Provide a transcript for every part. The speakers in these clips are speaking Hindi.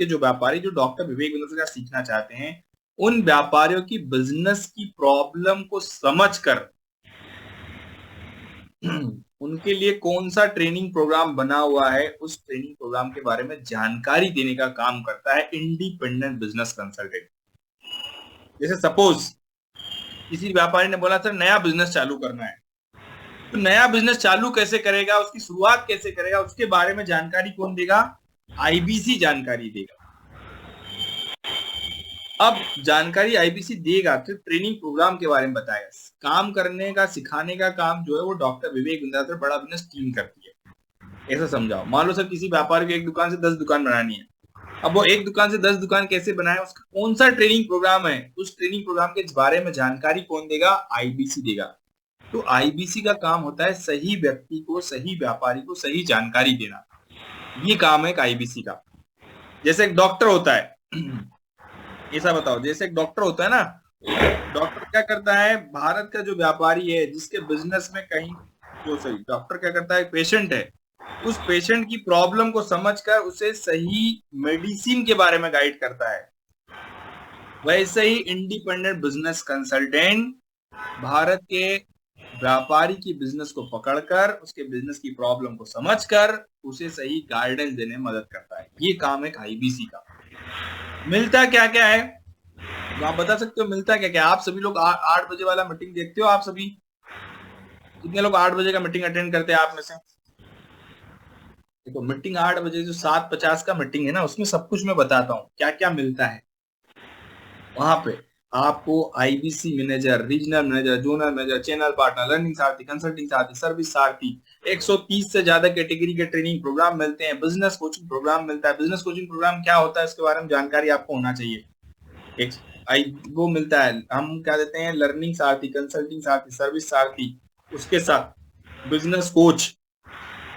के जो व्यापारी जो डॉक्टर विवेक बिंद्रा से सीखना चाहते हैं, उन व्यापारियों की बिजनेस की प्रॉब्लम को समझकर उनके लिए कौन सा ट्रेनिंग प्रोग्राम बना हुआ है, उस ट्रेनिंग प्रोग्राम के बारे में जानकारी देने का काम करता है इंडिपेंडेंट बिजनेस कंसल्टेंट। जैसे सपोज किसी व्यापारी ने बोला सर नया बिजनेस चालू करना है, तो नया बिजनेस चालू कैसे करेगा, उसकी शुरुआत कैसे करेगा, उसके बारे में जानकारी कौन देगा? आईबीसी जानकारी देगा। अब जानकारी आईबीसी देगा तो ट्रेनिंग प्रोग्राम के बारे में बताएगा। काम करने का, सिखाने का काम जो है वो डॉक्टर विवेक बिंद्रा सर बड़ा बिजनेस टीम करती है। ऐसा समझाओ। मान लो सर किसी व्यापारी को एक दुकान से 10 दुकान बनानी है, अब वो एक दुकान से 10 दुकान कैसे बनाए, उसका कौन सा ट्रेनिंग प्रोग्राम है, उस ट्रेनिंग प्रोग्राम के बारे में जानकारी कौन देगा? आईबीसी देगा। तो आईबीसी का काम होता है सही व्यक्ति को, सही व्यापारी को सही जानकारी देना। ये काम है एक आईबीसी का। जैसे एक डॉक्टर होता है, ऐसा बताओ, जैसे एक डॉक्टर होता है ना, डॉक्टर क्या करता है, भारत का जो व्यापारी है जिसके बिजनेस में कहीं जो सही डॉक्टर क्या करता है, पेशेंट है, उस पेशेंट की प्रॉब्लम को समझकर उसे सही मेडिसिन के बारे में गाइड करता है। वैसे ही इंडिपेंडेंट बिजनेस कंसल्टेंट भारत के व्यापारी की बिजनेस को पकड़कर उसके बिजनेस की प्रॉब्लम को समझकर उसे सही गाइडेंस देने में मदद करता है। ये काम है आईबीसी का। मिलता क्या क्या है तो आप बता सकते हो, मिलता क्या क्या? आप सभी लोग 8 बजे वाला मीटिंग देखते हो? आप सभी कितने लोग 8 बजे का मीटिंग अटेंड करते हैं आप में से? देखो मीटिंग 8 बजे जो 7:50 का मीटिंग है ना, उसमें सब कुछ मैं बताता हूँ क्या क्या मिलता है। वहां पे आपको IBC manager, regional manager, zonal manager, channel partner, learning सारथी, कंसल्टिंग सारथी, सर्विस सारथी, 130 से ज्यादा कैटेगरी के ट्रेनिंग प्रोग्राम मिलते हैं। बिजनेस कोचिंग प्रोग्राम मिलता है। बिजनेस कोचिंग प्रोग्राम क्या होता है इसके बारे में जानकारी आपको होना चाहिए। वो मिलता है, हम क्या देते हैं, लर्निंग सारथी, कंसल्टिंग सारथी, सर्विस सारथी, उसके साथ business coach,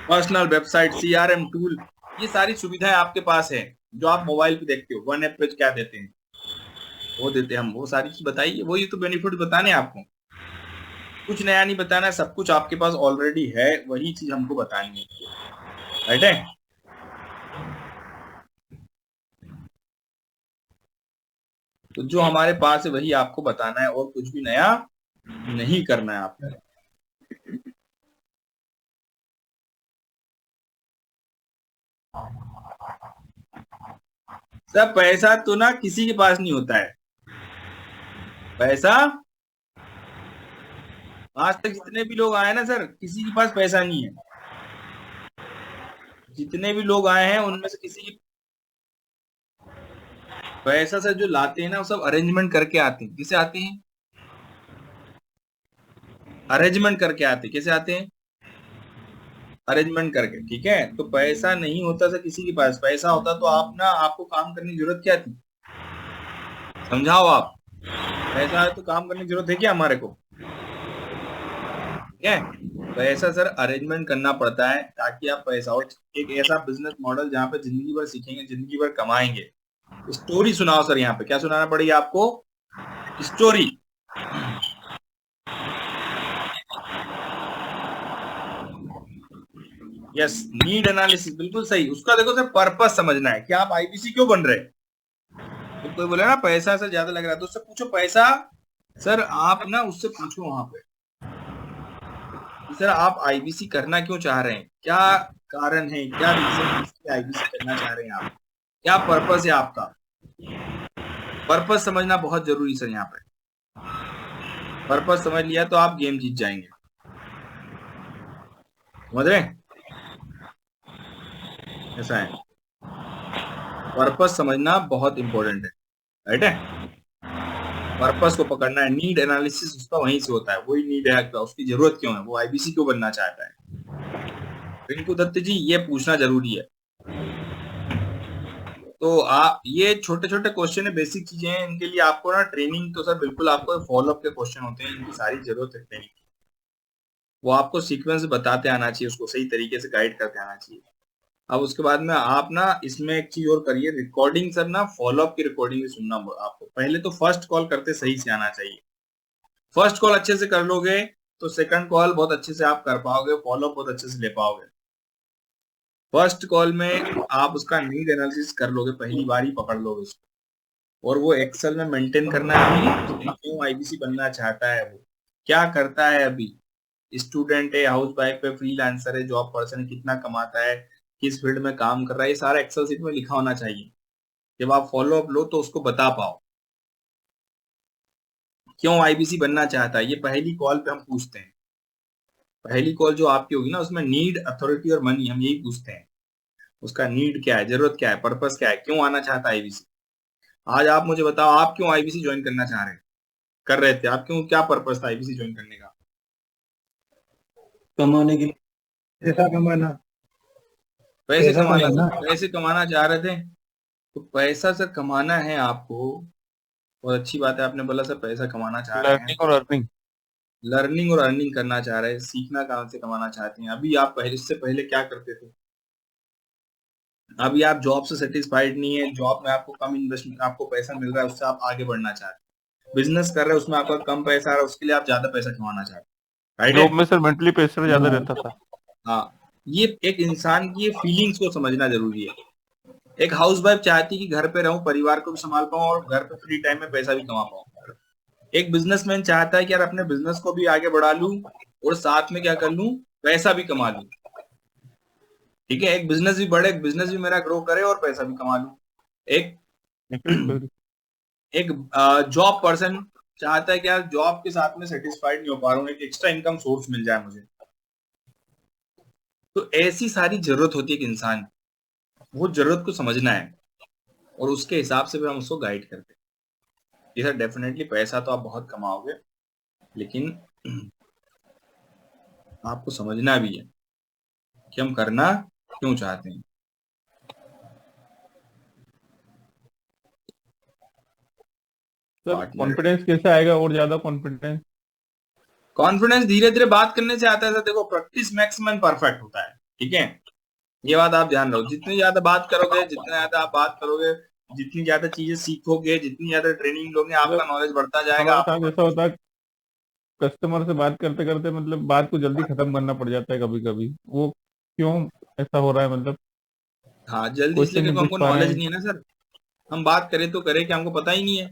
personal website, CRM tool, ये सारी सुविधाएं आपके पास है जो आप मोबाइल पे देखते हो। वन ऐप पे क्या देते हैं वो देते हैं हम, वो सारी चीज बताइए। वो ये तो बेनिफिट बताने आपको, कुछ नया नहीं बताना है, सब कुछ आपके पास ऑलरेडी है, वही चीज हमको बतानी है। राइट है? तो जो हमारे पास है वही आपको बताना है और कुछ भी नया नहीं करना है आपको। सब पैसा तो ना किसी के पास नहीं होता है। पैसा आज तक जितने भी लोग आए ना सर, किसी के पास पैसा नहीं है। जितने भी लोग आए हैं उनमें से किसी की पैसा सर जो लाते हैं ना वो सब अरेंजमेंट करके आते हैं। किसे आते हैं? अरेंजमेंट करके आते हैं। कैसे आते हैं? अरेंजमेंट करके। ठीक है, तो पैसा नहीं होता सर किसी के पास। पैसा होता तो आप ना, आपको काम करने की जरूरत क्या थी? समझाओ आप। पैसा है तो काम करने की जरूरत है क्या हमारे को? ठीक है, पैसा सर अरेंजमेंट करना पड़ता है ताकि आप पैसा, और एक ऐसा बिजनेस मॉडल जहाँ पे जिंदगी भर सीखेंगे, जिंदगी भर कमाएंगे। स्टोरी सुनाओ सर। यहाँ पे क्या सुनाना पड़ेगी आपको? स्टोरी। यस, नीड एनालिसिस, बिल्कुल सही। उसका देखो सर पर्पस समझना है कि आप आईबीसी क्यों बन रहे हैं। तो कोई बोले ना पैसा सर ज्यादा लग रहा है, तो उससे पूछो पैसा सर, आप ना उससे पूछो वहां पे कि सर आप आईबीसी करना क्यों चाह रहे हैं, क्या कारण है, क्या रीजन है इसके आईबीसी करना चाह रहे हैं आप, क्या पर्पस है आपका। पर्पस समझना बहुत जरूरी सर। यहाँ पे पर्पस समझ लिया तो आप गेम जीत जाएंगे। समझ रहे हैं? ऐसा है, पर्पस समझना बहुत इंपॉर्टेंट है। राइट है? पर्पस को पकड़ना है। नीड एनालिसिस उसका वहीं से होता है, वही नीड है, उसकी जरूरत क्यों है, वो आईबीसी क्यों बनना चाहता है। रिंकू दत्त जी ये पूछना जरूरी है। तो आप ये छोटे छोटे क्वेश्चन है, बेसिक चीजें हैं, इनके लिए आपको ना ट्रेनिंग तो सर बिल्कुल आपको फॉलोअप के क्वेश्चन होते हैं, इनकी सारी जरूरत है ट्रेनिंग। वो आपको सीक्वेंस बताते आना चाहिए, उसको सही तरीके से गाइड करते आना चाहिए। अब उसके बाद में आप ना इसमें एक चीज और करिए, रिकॉर्डिंग सर ना फॉलोअप की रिकॉर्डिंग भी सुनना आपको। पहले तो फर्स्ट कॉल करते सही से आना चाहिए। फर्स्ट कॉल अच्छे से कर लोगे तो सेकंड कॉल बहुत अच्छे से आप कर पाओगे, फॉलोअप बहुत अच्छे से ले पाओगे। फर्स्ट कॉल में आप उसका नीड एनालिसिस कर लोगे, पहली बार ही पकड़ लोगे उसको, और वो एक्सेल में मेंटेन करना है अभी क्यों आईबीसी बनना चाहता है, वो क्या करता है अभी, स्टूडेंट है, हाउस वाइफ है, फ्रीलांसर है, जॉब पर्सन है, कितना कमाता है, किस फील्ड में काम कर रहा है, ये सारा एक्सेल सीट में लिखा होना चाहिए। जब आप फॉलो अप लो तो उसको बता पाओ क्यों आईबीसी बनना चाहता है। ये पहली कॉल पे हम पूछते हैं, पहली कॉल जो आपकी होगी ना उसमें नीड, अथॉरिटी और मनी हम यही पूछते हैं। उसका नीड क्या है, जरूरत क्या है, पर्पस क्या है, क्यों आना चाहता है आईबीसी। आज आप मुझे बताओ आप क्यों आईबीसी ज्वाइन करना चाह रहे हैं, कर रहे थे आप, क्यों, क्या पर्पस था आईबीसी ज्वाइन करने का। कमाने के लिए, पैसा कमाना। पैसे पैसा कमाना सर, कमाना। पैसे कमाना चाह रहे थे। तो पैसा सर कमाना है आपको, बहुत अच्छी बात है, आपने बोला सर पैसा कमाना चाह रहे हैं। लर्निंग और अर्निंग। लर्निंग और अर्निंग करना चाह रहे हैं, सीखना कहाँ से कमाना चाहते हैं। अभी आप पहले, इससे पहले क्या करते थे। अभी आप जॉब से सेटिस्फाइड नहीं है, जॉब में आपको कम इन्वेस्टमेंट, आपको पैसा मिल रहा है उससे आप आगे बढ़ना चाहते हैं। बिजनेस कर रहे हैं उसमें आपका कम पैसा आ रहा है, उसके लिए आप ज्यादा पैसा कमाना चाहते हैं, राइट जॉब है। में सर मेंटली प्रेशर ज्यादा रहता था। हाँ, ये एक इंसान की फीलिंग्स को समझना जरूरी है। एक हाउस वाइफ चाहती है कि घर पे रहूं, परिवार को भी संभाल पाऊं और घर पे फ्री टाइम में पैसा भी कमा पाऊं। एक बिजनेसमैन चाहता है कि यार अपने बिजनेस को भी आगे बढ़ा लूं और साथ में क्या कर लूं, पैसा भी कमा लूं। ठीक है, एक बिजनेस भी बढ़े, एक बिजनेस भी मेरा ग्रो करे और पैसा भी कमा लूं। एक बिल्कुल। एक जॉब पर्सन चाहता है कि यार जॉब के साथ में सेटिस्फाइड नहीं हो पा रहा हूँ, एक एक्स्ट्रा इनकम सोर्स मिल जाए मुझे। तो ऐसी सारी जरूरत होती है कि इंसान, वो जरूरत को समझना है और उसके हिसाब से भी हम उसको गाइड करते हैं। ये सर डेफिनेटली पैसा तो आप बहुत कमाओगे, लेकिन आपको समझना भी है कि हम करना क्यों चाहते हैं। सर पार्टनर, कॉन्फिडेंस कैसे आएगा और ज्यादा कॉन्फिडेंस? कॉन्फिडेंस धीरे धीरे बात करने से आता है सर। देखो, प्रैक्टिस मैक्सिमम परफेक्ट होता है, ठीक है। ये बात आप ध्यान रखो, जितनी ज्यादा बात करोगे, जितना ज्यादा आप बात करोगे, जितनी ज्यादा चीजें सीखोगे, जितनी ज्यादा ट्रेनिंग लोगे, आपका मतलब नॉलेज बढ़ता जाएगा, हमारे आपको साथ ऐसा होता है, कस्टमर से बात करते करते मतलब बात को जल्दी खत्म करना पड़ जाता है कभी कभी। वो क्यों ऐसा हो रहा है मतलब? हाँ जल्दी इसलिए क्वेश्चन नहीं क्योंकि पूछ हमको पा रहे नॉलेज हैं। नहीं है ना सर। हम बात करें तो करें कि हमको पता ही नहीं है,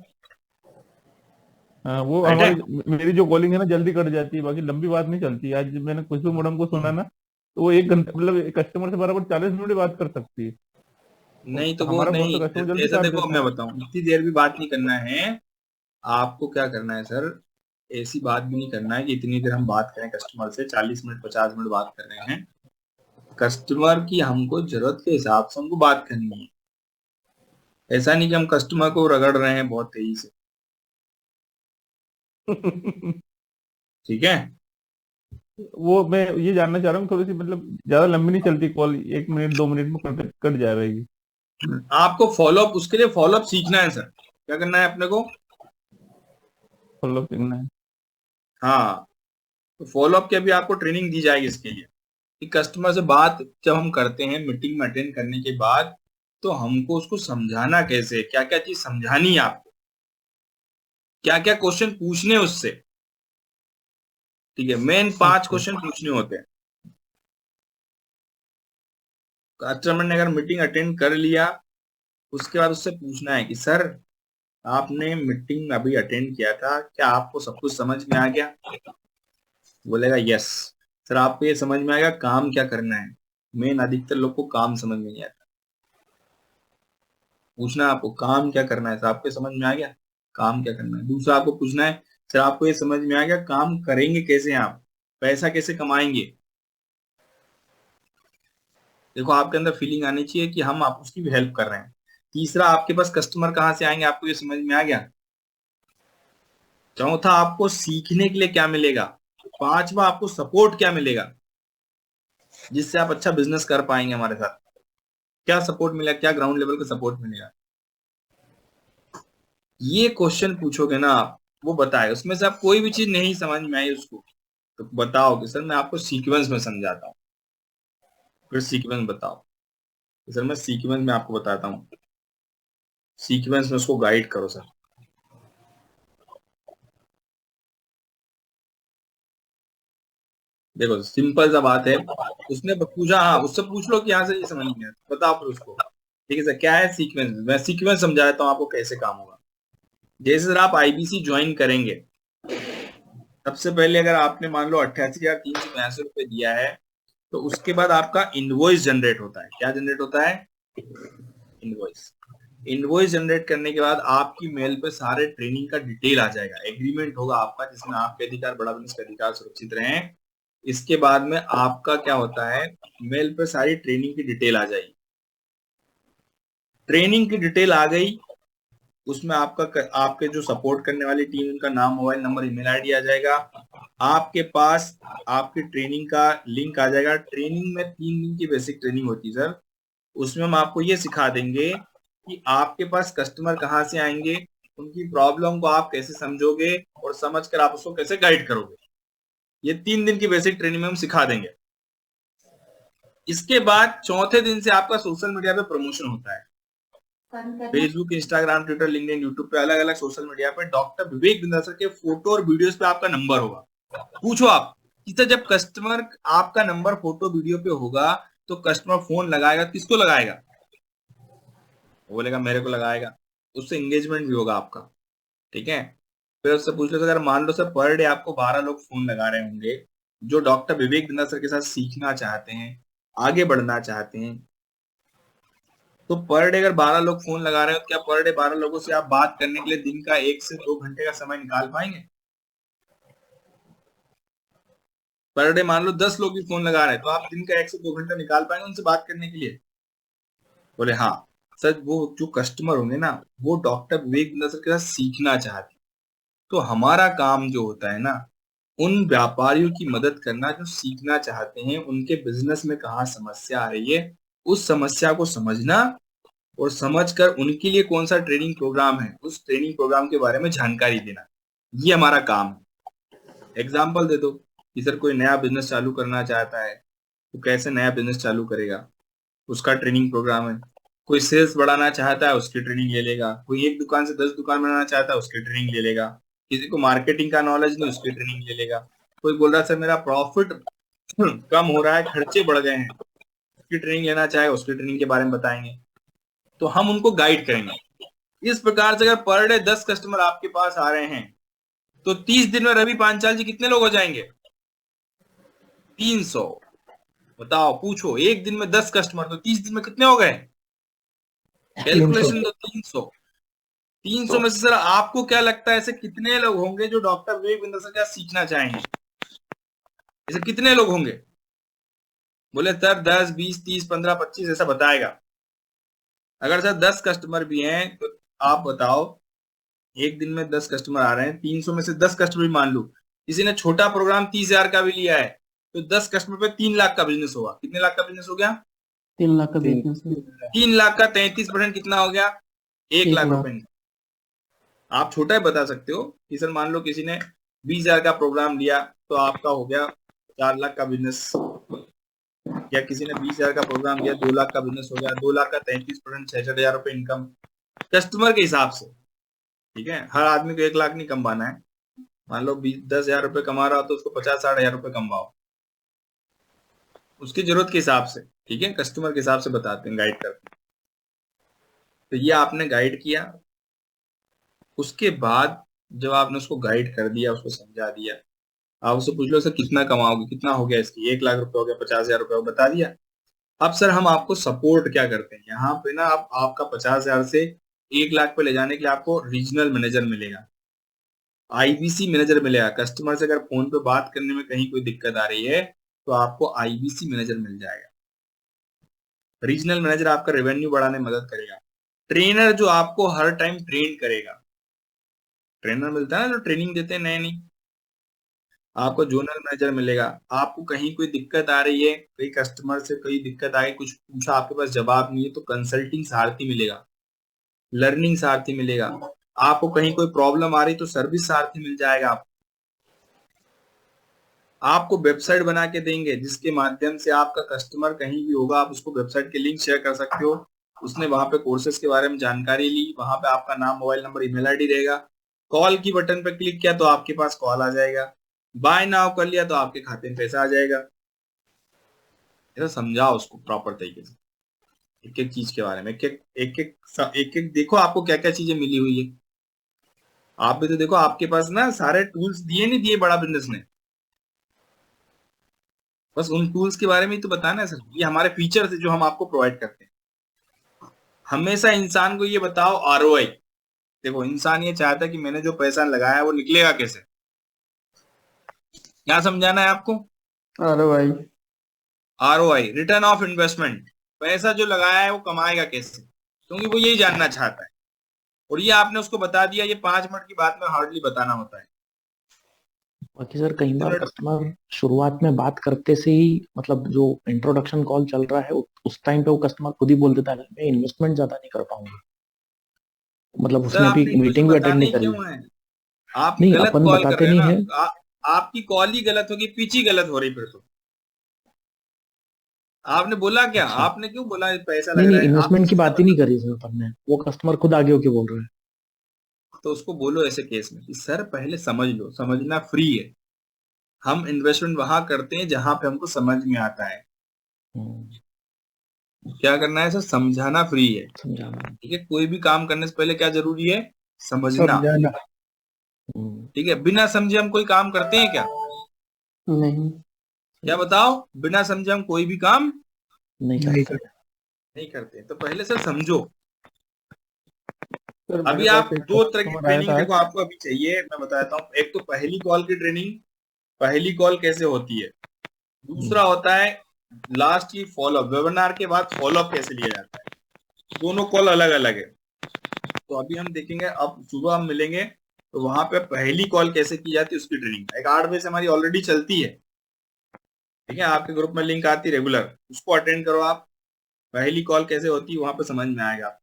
हाँ, वो राइट है। हमारी, मेरी जो कॉलिंग है ना जल्दी कट जाती है, बाकी लंबी बात नहीं चलती। आज मैंने खुशबू मैडम को सुना ना, तो वो 1 घंटा मतलब कस्टमर से बराबर 40 मिनट बात कर सकती है। और नहीं तो वो हमारा कॉल नहीं, तो कस्टमर जल्दी ऐसा काट देखो देता मैं है। बताऊं, इतनी देर भी बात नहीं करना है। आपको क्या करना है सर, ऐसी बात भी नहीं करना है कि इतनी देर हम बात करें कस्टमर से, 40 मिनट 50 मिनट बात कर रहे हैं। कस्टमर की हमको जरूरत के हिसाब से हमको बात करनी है। ऐसा नहीं कि हम कस्टमर को रगड़ रहे हैं बहुत तेजी से, ठीक है। वो मैं ये जानना चाह रहा हूँ, थोड़ी सी मतलब ज्यादा लंबी नहीं चलती कॉल, 1 मिनट 2 मिनट में कट कट जा रहेगी। आपको फॉलोअप, उसके लिए फॉलोअप सीखना है सर। क्या करना है अपने को, फॉलो करना है। हाँ, तो फॉलोअप की अभी आपको ट्रेनिंग दी जाएगी इसके लिए कि कस्टमर से बात जब हम करते हैं मीटिंग में अटेंड करने के बाद, तो हमको उसको समझाना कैसे, क्या क्या चीज समझानी है आपको, क्या क्या क्वेश्चन पूछने हैं उससे। ठीक है, मेन 5 अच्छा। क्वेश्चन पूछने होते हैं। कस्टमर ने अगर मीटिंग अटेंड कर लिया, उसके बाद उससे पूछना है कि सर आपने मीटिंग अभी अटेंड किया था, क्या आपको सब कुछ समझ में आ गया। बोलेगा यस। सर आपको ये समझ में आएगा काम क्या करना है। मेन अधिकतर लोग को काम समझ में नहीं आता। पूछना है आपको काम क्या करना है, सर आपको ये समझ में आ गया काम क्या करना है। दूसरा आपको पूछना है, सर आपको ये समझ में आ गया काम करेंगे कैसे आप, पैसा कैसे कमाएंगे। देखो आपके अंदर फीलिंग आनी चाहिए कि हम आप उसकी भी हेल्प कर रहे हैं। तीसरा, आपके पास कस्टमर कहाँ से आएंगे, आपको ये समझ में आ गया। चौथा, आपको सीखने के लिए क्या मिलेगा। पांचवा, आपको सपोर्ट क्या मिलेगा जिससे आप अच्छा बिजनेस कर पाएंगे हमारे साथ। क्या सपोर्ट मिलेगा, क्या ग्राउंड लेवल का सपोर्ट मिलेगा। ये क्वेश्चन पूछोगे ना आप, वो बताए उसमें से आप कोई भी चीज नहीं समझ में आई उसको, तो बताओ कि सर मैं आपको सीक्वेंस में समझाता हूँ। फिर सीक्वेंस बताओ कि सर मैं सीक्वेंस में आपको बताता हूँ, सीक्वेंस में उसको गाइड करो सर। देखो सिंपल सा बात है, उसने पूछा, हाँ उससे पूछ लो कि यहाँ से ये समझ नहीं आया, बताओ फिर उसको। ठीक है सर, क्या है सीक्वेंस, मैं सीक्वेंस समझाता हूँ आपको कैसे काम होगा। जैसे सर आप आईबीसी ज्वाइन करेंगे, सबसे पहले अगर आपने मान लो 88,382 रुपये दिया है, तो उसके बाद आपका इनवॉइस जनरेट होता है। क्या जनरेट होता है? इनवॉइस। इनवॉइस जनरेट करने के बाद आपकी मेल पे सारे ट्रेनिंग का डिटेल आ जाएगा, एग्रीमेंट होगा आपका जिसमें आपके अधिकार, बड़ा बिजनेस के अधिकार सुरक्षित रहें। इसके बाद में आपका क्या होता है, मेल पे सारी ट्रेनिंग की डिटेल आ जाएगी। ट्रेनिंग की डिटेल आ गई, उसमें आपका आपके जो सपोर्ट करने वाली टीम, उनका नाम, मोबाइल नंबर, ईमेल आईडी आ जाएगा। आपके पास आपकी ट्रेनिंग का लिंक आ जाएगा। ट्रेनिंग में 3 दिन की बेसिक ट्रेनिंग होती है सर। उसमें हम आपको ये सिखा देंगे कि आपके पास कस्टमर कहाँ से आएंगे, उनकी प्रॉब्लम को आप कैसे समझोगे और समझकर आप उसको कैसे गाइड करोगे। ये 3 दिन की बेसिक ट्रेनिंग में हम सिखा देंगे। इसके बाद चौथे दिन से आपका सोशल मीडिया पे प्रमोशन होता है। Facebook, Instagram, Twitter, LinkedIn, YouTube पे, अलग अलग सोशल मीडिया पे डॉक्टर विवेक बिंदासर के फोटो और वीडियोस पे आपका नंबर होगा। पूछो आप कि सर जब कस्टमर आपका नंबर फोटो वीडियो पे होगा तो कस्टमर फोन लगाएगा, किसको लगाएगा? वो बोलेगा मेरे को लगाएगा। उससे एंगेजमेंट भी होगा आपका। ठीक है, फिर उससे पूछ लो अगर मान लो सर पर डे आपको 12 लोग फोन लगा रहे होंगे जो डॉक्टर विवेक बिंदा सर के साथ सीखना चाहते हैं, आगे बढ़ना चाहते हैं, तो पर डे अगर 12 लोग फोन लगा रहे हो, क्या पर डे 12 लोगों से आप बात करने के लिए दिन का 1 से 2 घंटे का समय निकाल पाएंगे? पर डे मान लो 10 लोग भी फोन लगा रहे हैं, तो आप दिन का 1 से 2 घंटा निकाल पाएंगे उनसे बात करने के लिए? बोले हाँ सर, वो जो कस्टमर होंगे ना, वो डॉक्टर विवेक बिंदा सर के साथ सीखना चाहते हैं। तो हमारा काम जो होता है ना, उन व्यापारियों की मदद करना जो सीखना चाहते हैं, उनके बिजनेस में कहाँ समस्या आ रही है, उस समस्या को समझना और समझकर उनके लिए कौन सा ट्रेनिंग प्रोग्राम है, उस ट्रेनिंग प्रोग्राम के बारे में जानकारी देना। ये हमारा काम है। एग्जाम्पल दे दो कि सर कोई नया बिजनेस चालू करना चाहता है, तो कैसे नया बिजनेस चालू करेगा, उसका ट्रेनिंग प्रोग्राम है। कोई सेल्स बढ़ाना चाहता है, उसकी ट्रेनिंग ले लेगा। कोई 1 दुकान से 10 दुकान बनाना चाहता है, उसकी ट्रेनिंग ले लेगा। किसी को मार्केटिंग का नॉलेज नहीं, उसकी ट्रेनिंग ले लेगा। कोई बोल रहा है सर मेरा प्रॉफिट कम हो रहा है, खर्चे बढ़ गए हैं, उसकी ट्रेनिंग लेना चाहे, उसकी ट्रेनिंग के बारे में बताएंगे। तो हम उनको गाइड करेंगे। इस प्रकार से अगर पर डे 10 कस्टमर आपके पास आ रहे हैं, तो 30 दिन में रवि पांचाल जी कितने लोग हो जाएंगे? 300। बताओ, पूछो, एक दिन में 10 कस्टमर, तो 30 दिन में कितने हो गए? कैलकुलेशन तो 300। 300 में से सर आपको क्या लगता है ऐसे कितने लोग होंगे जो डॉक्टर विवेक बिंदा सर क्या सीखना चाहेंगे? ऐसे कितने लोग होंगे? बोले सर 10, 20, 30, 15, 25 ऐसा बताएगा। अगर सर 10 कस्टमर भी हैं तो आप बताओ, एक दिन में 10 कस्टमर आ रहे हैं, 300 में से 10 कस्टमर भी मान लो, किसी ने छोटा प्रोग्राम 30,000 का भी लिया है, तो 10 कस्टमर पे 3 लाख का बिजनेस होगा। कितने लाख का बिजनेस हो गया? 3 लाख का बिजनेस। 3 लाख का 33% कितना हो गया? 1 लाख रुपए। आप छोटा ही बता सकते हो कि सर मान लो किसी ने 20,000 का प्रोग्राम लिया, तो आपका हो गया 4 लाख का बिजनेस। या किसी ने 20,000 का प्रोग्राम लिया, 2 लाख का बिजनेस हो गया। 2 लाख का 33%, 66,000 रुपए इनकम कस्टमर के हिसाब से। ठीक है, हर आदमी को 1 लाख नहीं कमाना है। मान लो 10,000 रुपए कमा रहा हो तो उसको 50-60,000 रुपए कमाओ, उसकी जरूरत के हिसाब से। ठीक है, कस्टमर के हिसाब से बताते हैं, गाइड करते हैं। तो ये आपने गाइड किया। उसके बाद जब आपने उसको गाइड कर दिया, उसको समझा दिया, आप उससे पूछ लो सर कितना कमाओगे, कितना हो गया इसकी, 1 लाख रुपए हो गया, 50,000 रुपए हो, बता दिया। अब सर हम आपको सपोर्ट क्या करते हैं यहाँ पे ना, आप आपका 50,000 से 1 लाख पे ले जाने के लिए आपको रीजनल मैनेजर मिलेगा, आईबीसी मैनेजर मिलेगा। कस्टमर से अगर फोन पे बात करने में कहीं कोई दिक्कत आ रही है तो आपको आईबीसी मैनेजर मिल जाएगा। रीजनल मैनेजर आपका रेवेन्यू बढ़ाने में मदद करेगा। ट्रेनर जो आपको हर टाइम ट्रेन करेगा, ट्रेनर मिलता है ना जो ट्रेनिंग देते हैं नए नई, आपको जोनल मैनेजर मिलेगा। आपको कहीं कोई दिक्कत आ रही है, कोई कस्टमर से कोई दिक्कत आई, कुछ पूछा, आपके पास जवाब नहीं है, तो कंसल्टिंग सारथी मिलेगा, लर्निंग सारथी मिलेगा। आपको कहीं कोई प्रॉब्लम आ रही तो सर्विस सारथी मिल जाएगा। आपको वेबसाइट बना के देंगे जिसके माध्यम से आपका कस्टमर कहीं भी होगा, आप उसको वेबसाइट के लिंक शेयर कर सकते हो। उसने वहां पे कोर्सेज के बारे में जानकारी ली, वहां पे आपका नाम, मोबाइल नंबर, ईमेल आईडी रहेगा। कॉल की बटन पर क्लिक किया तो आपके पास कॉल आ जाएगा। बाय नाउ कर लिया तो आपके खाते में पैसा आ जाएगा। ऐसा समझाओ उसको प्रॉपर तरीके से, एक एक चीज के बारे में, एक एक देखो आपको क्या क्या चीजें मिली हुई है। आप भी तो देखो, आपके पास ना सारे टूल्स दिए नहीं दिए बड़ा बिजनेस ने, बस उन टूल्स के बारे में ही तो बताना है सर। ये हमारे फीचर्स है जो हम आपको प्रोवाइड करते हैं। हमेशा इंसान को ये बताओ आरओआई। देखो इंसान ये चाहता है कि मैंने जो पैसा लगाया है वो निकलेगा कैसे। क्या समझाना है आपको? अरे भाई, आरओआई, रिटर्न ऑफ इन्वेस्टमेंट। पैसा जो लगाया है वो कमाएगा कैसे, क्योंकि वो यही जानना चाहता है। और ये आपने उसको बता दिया, ये 5 मिनट की बात में हार्डली बताना होता है। बाकी सर कई बार मिनट कस्टमर शुरुआत में बात करते से ही, मतलब जो इंट्रोडक्शन कॉल चल रहा है उस टाइम पे वो कस्टमर खुद ही बोल देता है मैं इन्वेस्टमेंट ज्यादा नहीं कर पाऊंगा, मतलब सर उसने अभी आपने इन्वेस्टमेंट मीटिंग भी अटेंड बताना नहीं ही करी क्यों है। है? आप नहीं, गलत अपन कॉल कर बताते रहे हैं नहीं ना। है। आपकी कॉल ही गलत होगी, पिच ही गलत हो रही फिर तो। आपने बोला क्या? अच्छा, आपने क्यों बोला पैसा नहीं लग नहीं, रहा है? आपने इन्वेस्टमेंट की सीधा बात ही नहीं करी सर अपन ने, वो कस्टमर खुद आगे होके बोल रहा है। तो उसको बोलो ऐसे केस में कि सर पहले समझ लो, समझना फ्री है। हम इन्वेस्टमेंट वहां करते हैं जहां पे हमको समझ में आता है। हम्म, क्या करना है सर? समझाना फ्री है। समझाना। ठीक है, कोई भी काम करने से पहले क्या जरूरी है? समझना। समझाना। हम्म, ठीक है, बिना समझे हम कोई काम करते हैं क्या? नहीं। क्या बताओ, बिना समझे हम कोई भी काम नहीं नहीं करते। नहीं करते। तो पहले सर समझो। सर, मेरे अभी पास आप एक दो तरह की कस्टमर आया ट्रेनिंग था देखो आपको अभी चाहिए, मैं बताता हूँ। एक तो पहली कॉल की ट्रेनिंग, पहली कॉल कैसे होती है। दूसरा हम्म, होता है लास्ट की फॉलोअप, वेबिनार के बाद फॉलोअप कैसे लिया जाता है। दोनों कॉल अलग अलग है। तो अभी हम देखेंगे, अब सुबह हम मिलेंगे तो वहां पे पहली कॉल कैसे की जाती है उसकी ट्रेनिंग एक 8 बजे से हमारी ऑलरेडी चलती है। ठीक है, आपके ग्रुप में लिंक आती है रेगुलर, उसको अटेंड करो आप। पहली कॉल कैसे होती है वहां पे समझ में आएगा।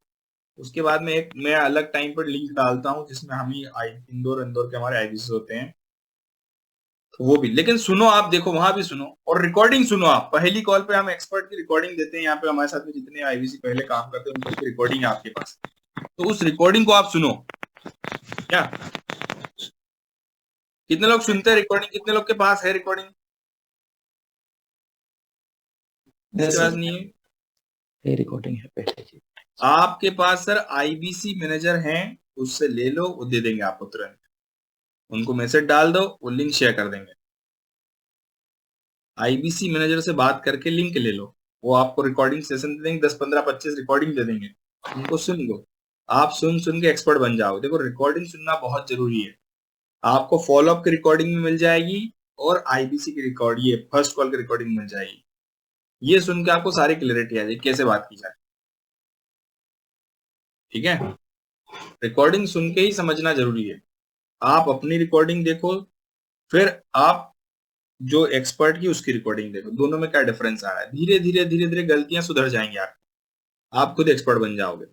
उसके बाद में एक मैं अलग टाइम पर लिंक डालता हूँ जिसमें हम ही इंदौर इंदौर के हमारे आईबीसी होते हैं, तो वो भी। लेकिन सुनो आप, देखो वहां भी सुनो और रिकॉर्डिंग सुनो आप। पहली कॉल पे हम एक्सपर्ट की रिकॉर्डिंग देते हैं यहाँ पे, हमारे साथ में जितने आईबीसी पहले काम करते हैं उन सबकी रिकॉर्डिंग है आपके पास, तो उस रिकॉर्डिंग को आप सुनो। क्या कितने लोग सुनते हैं रिकॉर्डिंग? कितने लोग के पास है रिकॉर्डिंग? यस इसके पास सर। नहीं है? ये रिकॉर्डिंग है पहले की। आपके पास सर आईबीसी मैनेजर हैं, उससे ले लो, वो दे देंगे आपको तुरंत। उनको मैसेज डाल दो, वो लिंक शेयर कर देंगे। आईबीसी मैनेजर से बात करके लिंक ले लो, वो आपको रिकॉर्डिंग सेशन दे देंगे, 10 15 25 रिकॉर्डिंग दे देंगे। उनको सुन लो, आप सुन सुन के एक्सपर्ट बन जाओ। देखो रिकॉर्डिंग सुनना बहुत जरूरी है। आपको फॉलोअप की रिकॉर्डिंग भी मिल जाएगी और आईबीसी की रिकॉर्ड, ये फर्स्ट कॉल की रिकॉर्डिंग मिल जाएगी। ये सुन के आपको सारी क्लियरिटी आ जाएगी कैसे बात की जाए। ठीक है, रिकॉर्डिंग सुन के ही समझना जरूरी है। आप अपनी रिकॉर्डिंग देखो, फिर आप जो एक्सपर्ट की उसकी रिकॉर्डिंग देखो, दोनों में क्या डिफरेंस आ रहा है। धीरे धीरे धीरे धीरे गलतियां सुधर जाएंगी, आप खुद एक्सपर्ट बन जाओगे।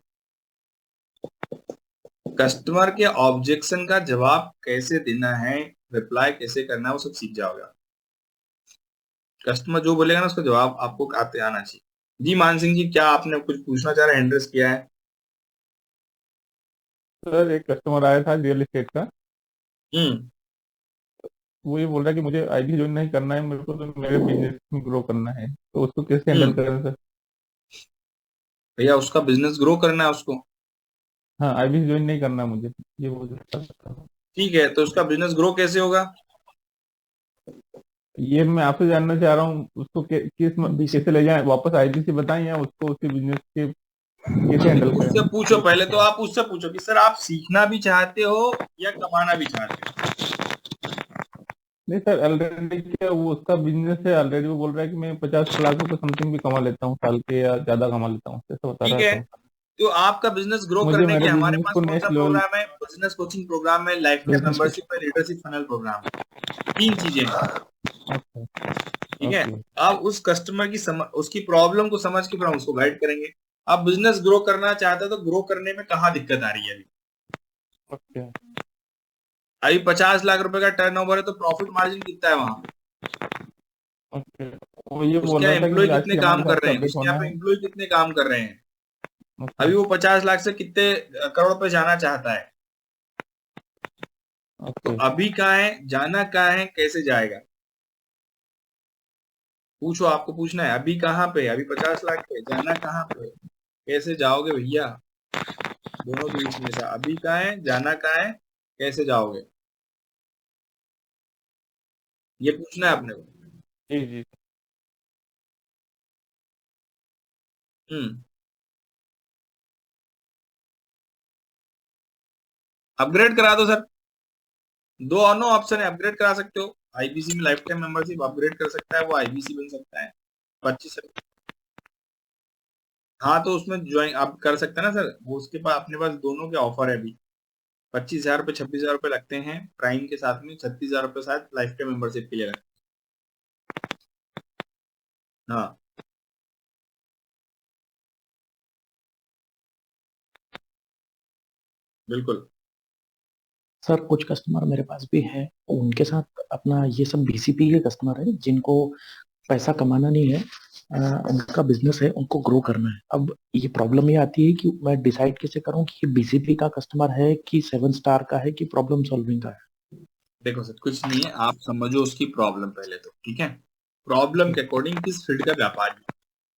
कस्टमर के ऑब्जेक्शन का जवाब कैसे देना है, रिप्लाई कैसे करना है, वो सब सीख जाओगे आप। कस्टमर जो बोलेगा ना उसका जवाब आपको आते आना चाहिए। जी मान सिंह जी, क्या आपने कुछ पूछना चाह रहे हैं? एंड्रेस किया है। सर, एक कस्टमर आया था रियल एस्टेट का। हम्म। वो ये बोल रहा है कि मुझे आईटी ज्वाइन नहीं करना है, मेरे को तो मेरे बिजनेस में ग्रो करना है, तो उसको कैसे हैंडल हम्म। करें सर? भैया उसका बिजनेस ग्रो करना है उसको। हाँ, आईबी ज्वाइन नहीं करना मुझे, ये बोल रहा था। ठीक है, तो उसका बिजनेस ग्रो कैसे होगा? ये मैं आपसे जानना चाह रहा हूँ, उसको अभी से कैसे ले जाएं वापस आईबीसी बताएं, या उसको उसके बिजनेस के कैसे हैंडल उससे करें? पूछो पहले, तो आप उससे पूछो कि सर आप सीखना भी चाहते हो या कमाना भी चाहते हो। नहीं सर, ऑलरेडी क्या वो उसका बिजनेस है ऑलरेडी, वो बोल रहा है कि मैं 50 लाख रुपए समथिंग भी कमा लेता हूँ साल के, या ज्यादा कमा लेता हूँ, ऐसा बता ठीक रहा है, था। तो आपका बिजनेस ग्रो मुझे करने के मेरे हमारे बिजनेस पास को कौन सा नेक्स्ट लेवल। प्रोग्राम है? बिजनेस कोचिंग प्रोग्राम है, लाइफ टाइम बिजनेस मेंबरशिप है, लीडरशिप फनल प्रोग्राम है। 3 चीजें हैं। अच्छा। ठीक है, ओके। आप उस कस्टमर की उसकी प्रॉब्लम को समझ के फिर हम उसको गाइड करेंगे। आप बिजनेस ग्रो करना चाहते हो तो ग्रो करने में कहाँ दिक्कत आ रही है अभी? ओके। अभी 50 लाख रुपए का टर्नओवर है तो प्रॉफिट मार्जिन कितना है वहां? ओके। वो ये बोल उसके यहाँ रहा था कि एम्प्लॉय मुझे आज कितने की हमारे काम हिसाब कर से रहे हैं? अपडेट उसके यहाँ होना पे है। एम्प्लॉय कितने काम कर रहे हैं? ओके। अभी वो 50 लाख से कितने करोड़ पे जाना चाहता है? तो ओके। अभी कहाँ है, जाना कहाँ है, कैसे जाएगा, पूछो, आपको पूछना है अभी कहाँ पे, अभी 50 लाख पे, जाना कहाँ पे, कैसे जाओगे भैया, दोनों के बीच में से अभी कहाँ है, जाना कहाँ है, कैसे जाओगे, ये पूछना है अपने को। जी जी। हम्म। अपग्रेड करा दो सर, दो ऑप्शन है, अपग्रेड करा सकते हो, आईबीसी में लाइफ टाइम मेंबरशिप अपग्रेड कर सकता है, वो आईबीसी बन सकता है 25। हाँ तो उसमें ज्वाइन आप कर सकते हैं ना सर, वो उसके पास अपने पास दोनों के ऑफर है अभी, 25,000 रुपये 26,000 रुपये लगते हैं प्राइम के साथ में, 36,000 रुपये शायद लाइफ टाइम मेंबरशिप के लिए लगते हैं। हाँ बिल्कुल। सर कुछ कस्टमर मेरे पास भी है, उनके साथ अपना ये सब बीसीपी के कस्टमर है जिनको पैसा कमाना नहीं है, उनका बिजनेस है, उनको ग्रो करना है। अब ये प्रॉब्लम ये आती है कि मैं डिसाइड कैसे करूं कि ये बीसीपी का कस्टमर है कि 7 स्टार का है कि प्रॉब्लम सॉल्विंग का है। देखो सर कुछ नहीं है, आप समझो उसकी प्रॉब्लम पहले तो, ठीक है, प्रॉब्लम के अकॉर्डिंग किस फील्ड का व्यापारी है,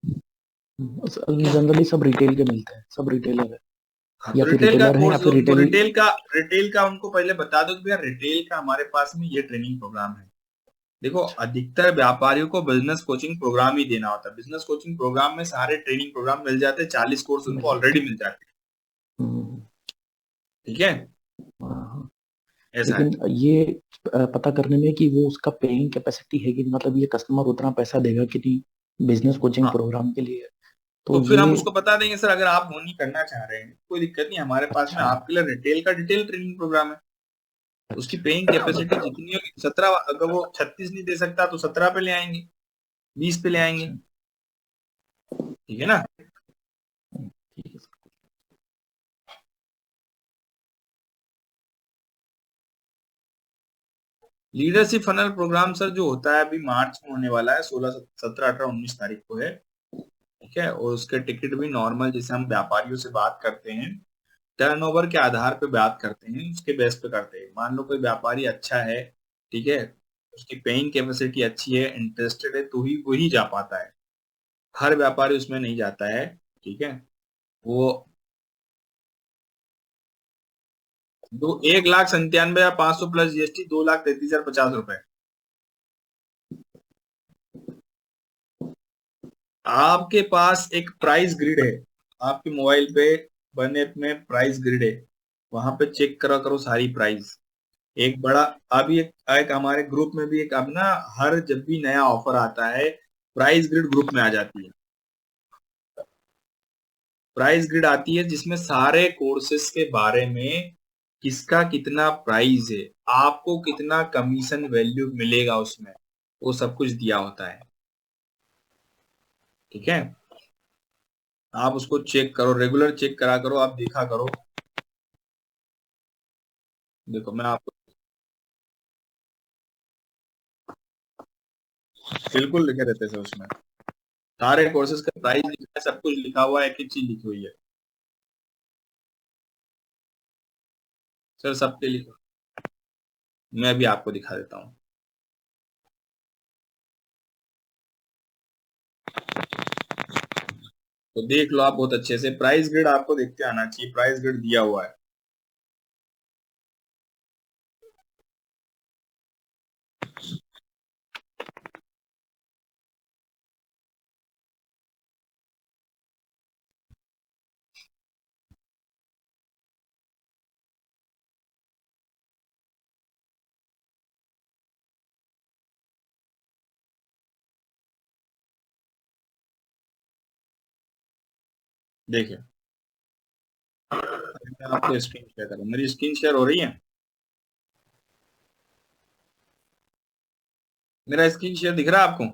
ठीक है। जनरली सब रिटेल के मिलते हैं, सब रिटेलर है, हाँ या तो फिर रिटेल का रिटेलर है या कोर्स फिर उनको, रिटेल। रिटेल का उनको पहले बता दो कि भैया रिटेल का हमारे पास में ये ट्रेनिंग प्रोग्राम है। देखो अधिकतर व्यापारियों को बिजनेस कोचिंग प्रोग्राम ही देना होता है, बिजनेस कोचिंग प्रोग्राम में सारे ट्रेनिंग प्रोग्राम मिल जाते हैं, 40 कोर्स मिल उनको जाते ऑलरेडी हैं। मिल जाते हैं, हम्म, ठीक है, हाँ। ऐसा है। लेकिन ये पता करने में कि वो उसका पेइंग कैपेसिटी है कि मतलब ये कस्टमर उतना पैसा देगा कि नहीं बिजनेस कोचिंग हाँ प्रोग्राम के लिए, तो तो फिर हम ये। उसको बता देंगे सर, अगर आप वो नहीं करना चाह रहे हैं कोई दिक्कत नहीं, हमारे पास में अच्छा आपके लिए रिटेल का डिटेल ट्रेनिंग प्रोग्राम है, उसकी पेइंग अच्छा। कैपेसिटी जितनी होगी 17, अगर वो 36 नहीं दे सकता तो 17 पे ले आएंगे, 20 पे ले आएंगे, अच्छा ठीक है ना। ठीक है sir. Leadership funnel program sir जो होता है अभी मार्च में होने वाला है, 16 17 18 19 तारीख को है, ठीक है, और उसके टिकट भी नॉर्मल जैसे हम व्यापारियों से बात करते हैं टर्नओवर के आधार पे बात करते हैं, उसके बेस पे करते हैं। मान लो कोई व्यापारी अच्छा है, ठीक है, उसकी पेइंग कैपेसिटी अच्छी है, इंटरेस्टेड है, तो ही वही जा पाता है, हर व्यापारी उसमें नहीं जाता है, ठीक है। वो 1,97,500 प्लस जीएसटी, 2,33,050 रुपए। आपके पास एक प्राइस ग्रिड है, आपके मोबाइल पे वन ऐप में प्राइस ग्रिड है, वहां पे चेक करा करो सारी प्राइस। एक बड़ा, अभी एक हमारे ग्रुप में भी एक, अब ना हर जब भी नया ऑफर आता है प्राइस ग्रिड ग्रुप में आ जाती है, प्राइस ग्रिड आती है जिसमें सारे कोर्सेज के बारे में, किसका कितना प्राइस है, आपको कितना कमीशन वैल्यू मिलेगा उसमें, वो सब कुछ दिया होता है, ठीक है। आप उसको चेक करो, रेगुलर चेक करा करो, आप देखा करो। देखो मैं आपको बिल्कुल लिखे रहते थे उसमें, सारे कोर्सेज का प्राइस लिखा है, सब कुछ लिखा हुआ है, एक एक चीज लिखी हुई है सर, सबके लिए। मैं भी आपको दिखा देता हूँ, तो देख लो आप बहुत अच्छे से, प्राइस ग्रिड आपको देखते आना चाहिए, प्राइस ग्रिड दिया हुआ है। देखिए मैं आपको स्क्रीन शेयर करूँ, मेरी स्क्रीन शेयर हो रही है, मेरा स्क्रीन शेयर दिख रहा है आपको,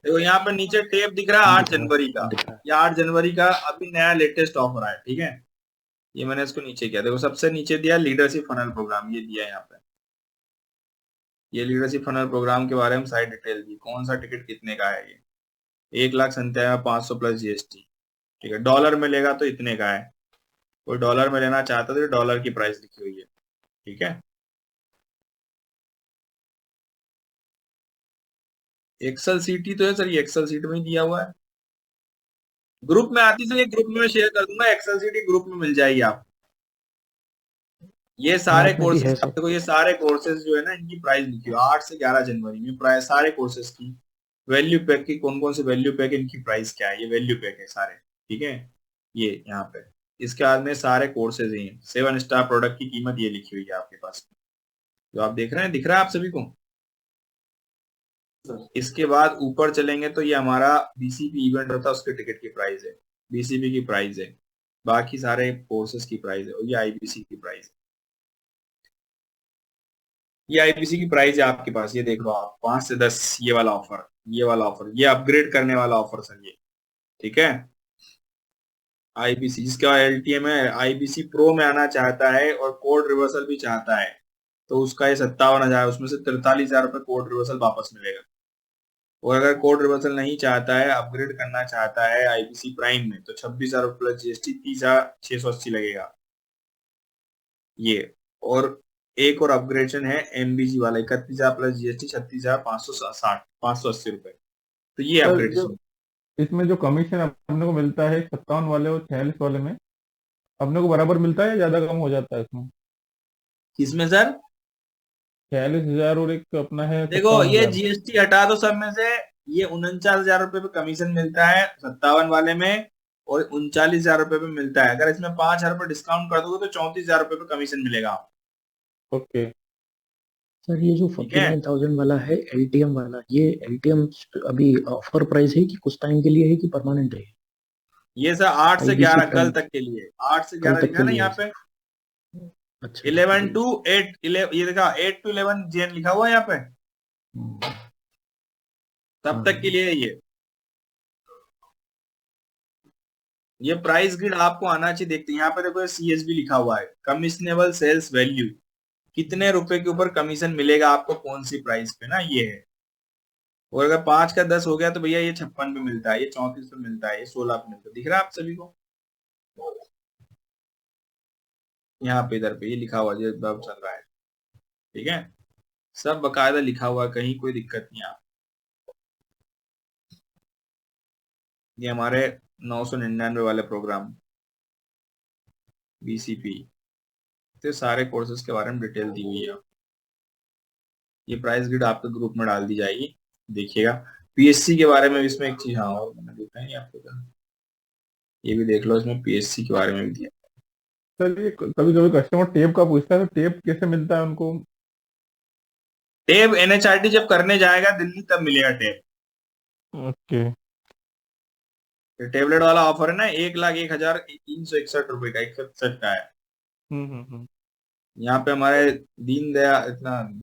देखो यहाँ पर नीचे टेप दिख रहा है 8 दिख रहा जनवरी का, है दिख रहा है। या 8 जनवरी का अभी नया लेटेस्ट ऑफर आया, ठीक है। ये मैंने इसको नीचे किया, देखो सबसे नीचे दिया लीडरशिप फनल प्रोग्राम, ये दिया है यहाँ पे, ये लीडरशिप फनल प्रोग्राम के बारे में सारी डिटेल दी, कौन सा टिकट कितने का है, ये 1,97,500 प्लस जीएसटी, ठीक है, डॉलर में लेगा तो इतने का है, कोई डॉलर में लेना चाहता तो डॉलर की प्राइस लिखी हुई है, ठीक है। एक्सेल सीट ही तो है सर, ये एक्सेल सीट में ही दिया हुआ है। ग्रुप में आती सर, ये ग्रुप में शेयर कर दूंगा, एक्सेल सीट ग्रुप में मिल जाएगी आप। ये सारे हमारे में भी है कोर्सेज, अब सर। देखो ये सारे कोर्सेज जो है ना, इनकी प्राइस लिखी हुई है 8 से 11 जनवरी में, प्राइस सारे कोर्सेज की वैल्यू पैक की, कौन कौन से वैल्यू पैक, इनकी प्राइस क्या है, ये वैल्यू पैक है सारे, ठीक है। ये यहाँ पे इसके बाद में सारे कोर्सेज ही हैं। 7 स्टार प्रोडक्ट की कीमत ये लिखी हुई है आपके पास, जो आप देख रहे हैं, दिख रहा है आप सभी को। इसके बाद ऊपर चलेंगे तो ये हमारा बीसीपी इवेंट होता है, उसके टिकट की प्राइस है, बीसीपी की प्राइस है, बाकी सारे कोर्सेज की प्राइस है, और ये आईबीसी की प्राइस है। ये आईबीसी की प्राइस है आपके पास, ये देख लो आप, 5 से 10 ये वाला ऑफर, ये वाला ऑफर, ये अपग्रेड करने वाला ऑफर सर ये, ठीक है। आईबीसी जिसका एलटीएम है, आईबीसी प्रो में आना चाहता है और कोड रिवर्सल भी चाहता है, तो उसका ये 57,000, उसमें से 43,000 रुपये कोड रिवर्सल वापस मिलेगा। और अगर कोड रिवर्सल नहीं चाहता है, अपग्रेड करना चाहता है आईबीसी प्राइम में, तो 26,000 रुपये प्लस जीएसटी 30,680 लगेगा ये। और एक और अपग्रेडेशन है एमबीजी वाला, 31,000 प्लस जीएसटी 36,560, 580 रुपए, तो ये सर अपग्रेडेशन। इसमें जो कमीशन अपने को मिलता है 57 वाले और 46 वाले में, अपने को बराबर मिलता है या ज्यादा कम हो जाता है इसमें? किसमें सर? 46,000 और एक अपना है देखो ये 57,000। जीएसटी हटा दो सब में से, ये 49,000 रुपए पे कमीशन मिलता है 57 वाले में, और 39,000 रुपए पे मिलता है। अगर इसमें 5,000 रुपए डिस्काउंट कर दोगे तो 34,000 रुपए पे कमीशन मिलेगा। ओके। सर ये जो ठीक है। 49,000 वाला है एलटीएम वाला, ये एलटीएम अभी ऑफर प्राइस है कि कुछ टाइम के लिए है कि परमानेंट है? ये सर 8 से आईबीसी 11 कल प्राइम तक के लिए, 8 से कल 11 तक लिखा के ना लिए यहाँ है। पे, अच्छा 11 to 8, ये देखा 8 to 11 जेन लिखा हुआ है यहाँ पे, तब तक के लिए ये प्राइस ग्रिड आपको आना चाहिए। देखते हैं यहाँ पे, देखो सीएसबी लिखा हुआ है, कमिश्नेबल सेल्स वैल्यू, कितने रुपए के ऊपर कमीशन मिलेगा आपको कौन सी प्राइस पे ना, ये है। और अगर 5 का 10 हो गया तो भैया ये 56 पे मिलता है, ये 34 पे मिलता है, ये 16 पे मिलता है, दिख रहा है आप सभी को यहाँ पे, इधर पे ये लिखा हुआ जो चल रहा है, ठीक है, सब बकायदा लिखा हुआ है, कहीं कोई दिक्कत नहीं है। ये हमारे 999 वाले प्रोग्राम बीसीपी, तो सारे कोर्सेज के बारे में डिटेल दी हुई है। ये प्राइस ग्रिड आपके ग्रुप में डाल दी जाएगी, देखिएगा। पीएससी के बारे में इसमें एक चीज, हाँ और मैंने देखा है आपको, ये भी देख लो, इसमें पीएससी के बारे में भी दिया। सर ये कभी कभी कस्टमर टेप का पूछता है, तो टेप कैसे मिलता है उनको? टेप एनएचआरटी जब करने जाएगा दिल्ली तब मिलेगा टेप। ओके। टेबलेट वाला ऑफर है ना, 1,01,361 रुपए का, 161 का है। हम्म। यहाँ पे हमारे दीन दयाल इतना